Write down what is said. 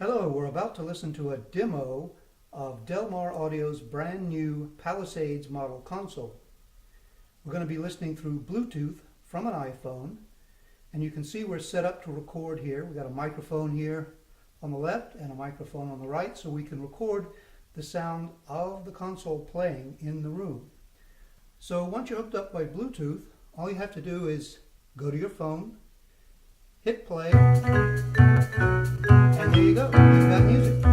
Hello, we're about to listen to a demo of deMar Audio's brand new Palisades model console. We're going to be listening through Bluetooth from an iPhone, and you can see we're set up to record here. We've got a microphone here on the left and a microphone on the right, so we can record the sound of the console playing in the room. So once you're hooked up by Bluetooth, all you have to do is go to your phone, hit play, and there you go. You've got music.